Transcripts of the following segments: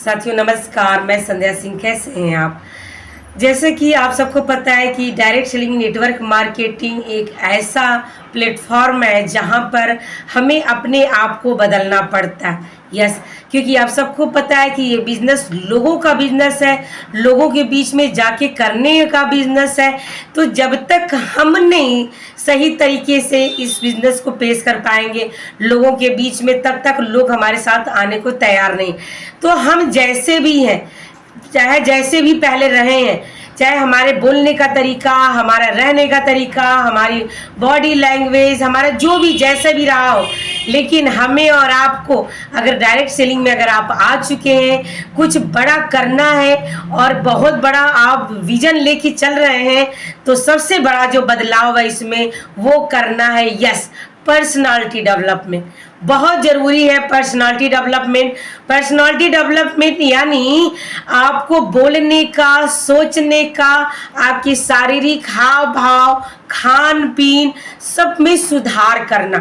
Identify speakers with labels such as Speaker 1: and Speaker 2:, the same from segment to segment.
Speaker 1: साथियों नमस्कार, मैं संध्या सिंह। कैसे हैं आप? जैसे कि आप सबको पता है कि डायरेक्ट सेलिंग नेटवर्क मार्केटिंग एक ऐसा प्लेटफॉर्म है जहां पर हमें अपने आप को बदलना पड़ता है। यस, क्योंकि आप सबको पता है कि ये बिजनेस लोगों का बिजनेस है, लोगों के बीच में जाके करने का बिजनेस है। तो जब तक हम नहीं सही तरीके से इस बिजनेस को पेश कर पाएंगे लोगों के बीच में, तब तक लोग हमारे साथ आने को तैयार नहीं। तो हम जैसे भी हैं, चाहे जैसे भी पहले रहे हैं, चाहे हमारे बोलने का तरीका, हमारा रहने का तरीका, हमारी बॉडी लैंग्वेज, हमारा जो भी जैसे भी रहा हो, लेकिन हमें और आपको अगर डायरेक्ट सेलिंग में अगर आप आ चुके हैं, कुछ बड़ा करना है और बहुत बड़ा आप विजन लेके चल रहे हैं, तो सबसे बड़ा जो बदलाव है इसमें वो करना है यस, पर्सनालिटी डेवलपमेंट। बहुत ज़रूरी है पर्सनालिटी डेवलपमेंट। पर्सनालिटी डेवलपमेंट यानी आपको बोलने का, सोचने का, आपकी शारीरिक हाव भाव, खान पीन सब में सुधार करना,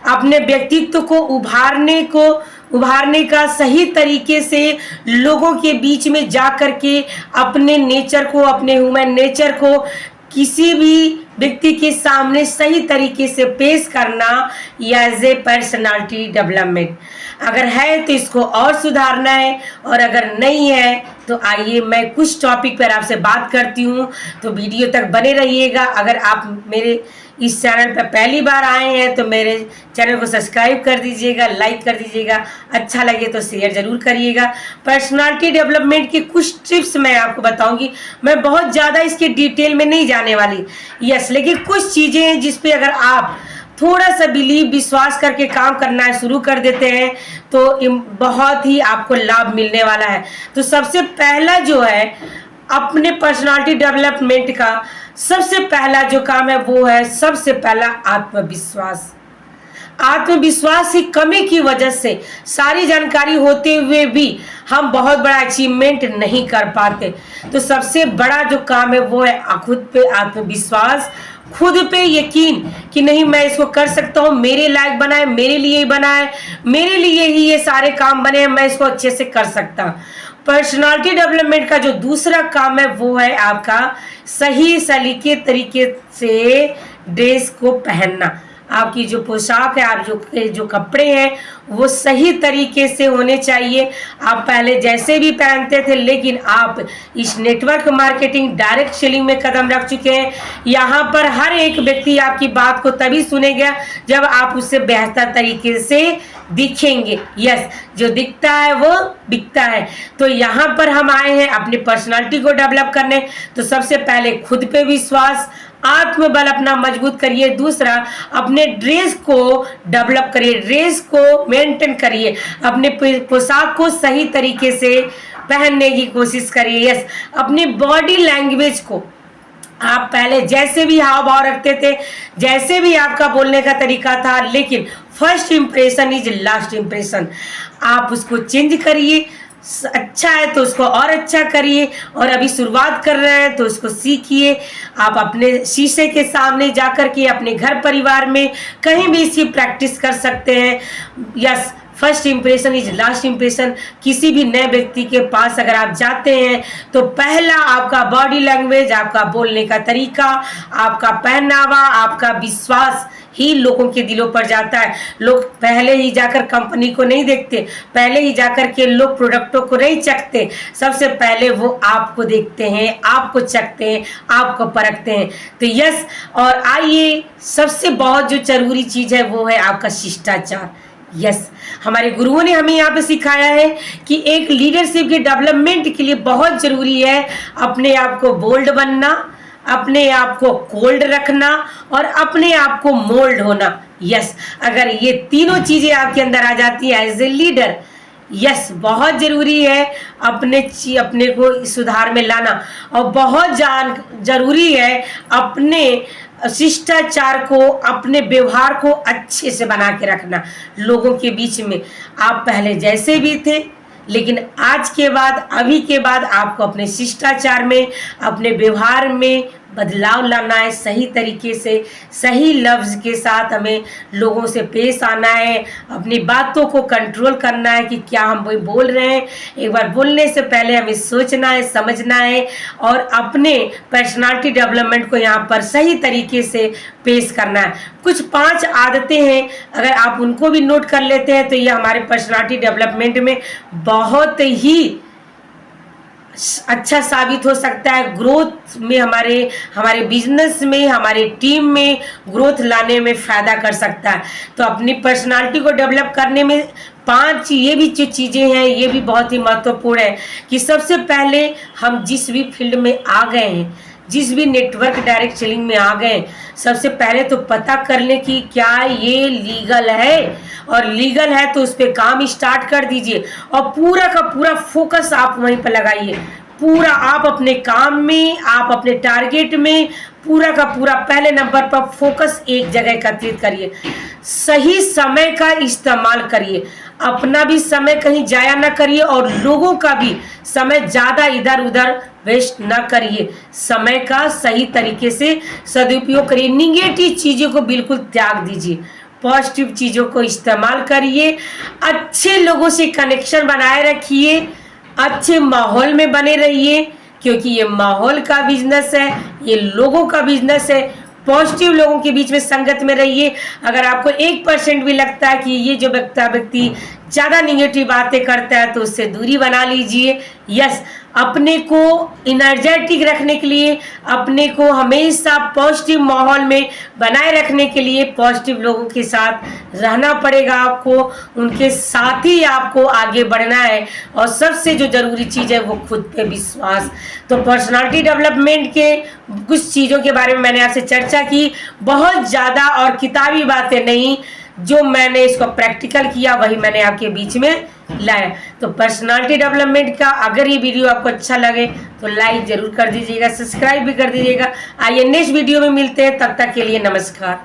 Speaker 1: अपने व्यक्तित्व को उभारने का सही तरीके से लोगों के बीच में जा कर के अपने नेचर को, अपने ह्यूमन नेचर को किसी भी व्यक्ति के सामने सही तरीके से पेश करना एज ए पर्सनालिटी डेवलपमेंट। अगर है तो इसको और सुधारना है, और अगर नहीं है तो आइए मैं कुछ टॉपिक पर आपसे बात करती हूँ, तो वीडियो तक बने रहिएगा। अगर आप मेरे इस चैनल पर पहली बार आए हैं तो मेरे चैनल को सब्सक्राइब कर दीजिएगा, लाइक कर दीजिएगा, अच्छा लगे तो शेयर ज़रूर करिएगा। पर्सनालिटी डेवलपमेंट की कुछ टिप्स मैं आपको बताऊंगी। मैं बहुत ज़्यादा इसके डिटेल में नहीं जाने वाली, यस, लेकिन कुछ चीज़ें हैं जिस पे अगर आप थोड़ा सा विश्वास करके काम करना शुरू कर देते हैं तो बहुत ही आपको लाभ मिलने वाला है। तो सबसे पहला जो है अपने पर्सनालिटी डेवलपमेंट का सबसे पहला जो काम है वो है सबसे पहला आत्मविश्वास। आत्मविश्वास की कमी की वजह से सारी जानकारी होते हुए भी हम बहुत बड़ा अचीवमेंट नहीं कर पाते। तो सबसे बड़ा जो काम है वो है खुद पे आत्मविश्वास, खुद पे यकीन कि नहीं मैं इसको कर सकता हूँ, मेरे लायक बना है, मेरे लिए ही बना है, मेरे लिए ही ये सारे काम बने हैं, मैं इसको अच्छे से कर सकता हूँ। पर्सनालिटी डेवलपमेंट का जो दूसरा काम है वो है आपका सही सलीके तरीके से ड्रेस को पहनना। आपकी जो पोशाक है, आप जो कपड़े हैं वो सही तरीके से होने चाहिए। आप पहले जैसे भी पहनते थे, लेकिन आप इस नेटवर्क मार्केटिंग डायरेक्ट सेलिंग में कदम रख चुके हैं। यहाँ पर हर एक व्यक्ति आपकी बात को तभी सुनेगा जब आप उससे बेहतर तरीके से दिखेंगे। यस, जो दिखता है वो बिकता है। तो यहाँ पर हम आए हैं अपनी पर्सनालिटी को डेवलप करने। तो सबसे पहले खुद पे विश्वास, आत्मबल अपना मजबूत करिए। दूसरा, अपने ड्रेस को डेवलप करिए, ड्रेस को मेंटेन करिए, अपने पोशाक को सही तरीके से पहनने की कोशिश करिए। यस, अपनी बॉडी लैंग्वेज को आप पहले जैसे भी हाव भाव रखते थे, जैसे भी आपका बोलने का तरीका था, लेकिन first impression is last impression. आप उसको चेंज करिए, अच्छा है तो उसको और अच्छा करिए, और अभी शुरुआत कर रहे हैं तो उसको सीखिए। आप अपने शीशे के सामने जाकर के अपने घर परिवार में कहीं भी इसकी प्रैक्टिस कर सकते हैं। Yes, first impression is last impression. किसी भी नए व्यक्ति के पास अगर आप जाते हैं तो पहला आपका बॉडी लैंग्वेज, आपका बोलने का तरीका, आपका पहनावा, आपका विश्वास ही लोगों के दिलों पर जाता है। लोग पहले ही जाकर कंपनी को नहीं देखते, पहले ही जाकर के लोग प्रोडक्टों को नहीं चखते, सबसे पहले वो आपको देखते हैं, आपको चखते हैं, आपको परखते हैं। तो यस, और आइए सबसे बहुत जो जरूरी चीज़ है वो है आपका शिष्टाचार। यस, हमारे गुरुओं ने हमें यहाँ पे सिखाया है कि एक लीडरशिप के डेवलपमेंट के लिए बहुत जरूरी है अपने आप को बोल्ड बनना, अपने आप को कोल्ड रखना और अपने आप को मोल्ड होना। यस, अगर ये तीनों चीजें आपके अंदर आ जाती है एज ए लीडर, यस, बहुत जरूरी है अपने को सुधार में लाना, और बहुत जरूरी है अपने शिष्टाचार को, अपने व्यवहार को अच्छे से बना के रखना लोगों के बीच में। आप पहले जैसे भी थे, लेकिन आज के बाद, अभी के बाद आपको अपने शिष्टाचार में, अपने व्यवहार में बदलाव लाना है, सही तरीके से सही लफ्ज़ के साथ हमें लोगों से पेश आना है, अपनी बातों को कंट्रोल करना है कि क्या हम वही बोल रहे हैं। एक बार बोलने से पहले हमें सोचना है, समझना है और अपने पर्सनालिटी डेवलपमेंट को यहाँ पर सही तरीके से पेश करना है। कुछ 5 आदतें हैं, अगर आप उनको भी नोट कर लेते हैं तो ये हमारे पर्सनालिटी डेवलपमेंट में बहुत ही अच्छा साबित हो सकता है। ग्रोथ में हमारे बिजनेस में, हमारे टीम में ग्रोथ लाने में फ़ायदा कर सकता है। तो अपनी पर्सनालिटी को डेवलप करने में 5 ये भी जो चीज़ें हैं ये भी बहुत ही महत्वपूर्ण है कि सबसे पहले हम जिस भी फील्ड में आ गए हैं, जिस भी नेटवर्क डायरेक्ट सेलिंग में आ गए, सबसे पहले तो पता कर लें कि क्या ये लीगल है, और लीगल है तो उस पर काम स्टार्ट कर दीजिए और पूरा का पूरा फोकस आप वहीं पर लगाइए। पूरा आप अपने काम में, आप अपने टारगेट में पूरा का पूरा पहले नंबर पर फोकस एक जगह एकत्रित करिए। सही समय का इस्तेमाल करिए, अपना भी समय कहीं जाया ना करिए और लोगों का भी समय ज़्यादा इधर उधर वेस्ट ना करिए। समय का सही तरीके से सदुपयोग करिए। निगेटिव चीज़ों को बिल्कुल त्याग दीजिए, पॉजिटिव चीज़ों को इस्तेमाल करिए। अच्छे लोगों से कनेक्शन बनाए रखिए, अच्छे माहौल में बने रहिए, क्योंकि ये माहौल का बिजनेस है, ये लोगों का बिजनेस है। पॉजिटिव लोगों के बीच में संगत में रहिए। अगर आपको 1% भी लगता है कि ये जो व्यक्ति ज़्यादा निगेटिव बातें करता है तो उससे दूरी बना लीजिए। यस, अपने को इनर्जेटिक रखने के लिए, अपने को हमेशा पॉजिटिव माहौल में बनाए रखने के लिए पॉजिटिव लोगों के साथ रहना पड़ेगा आपको, उनके साथ ही आपको आगे बढ़ना है। और सबसे जो ज़रूरी चीज़ है वो खुद पे विश्वास। तो पर्सनालिटी डेवलपमेंट के कुछ चीज़ों के बारे में मैंने आपसे चर्चा की, बहुत ज़्यादा और किताबी बातें नहीं, जो मैंने इसको प्रैक्टिकल किया वही मैंने आपके बीच में लाया। तो पर्सनालिटी डेवलपमेंट का अगर ये वीडियो आपको अच्छा लगे तो लाइक जरूर कर दीजिएगा, सब्सक्राइब भी कर दीजिएगा। आइए नेक्स्ट वीडियो में मिलते हैं, तब तक के लिए नमस्कार।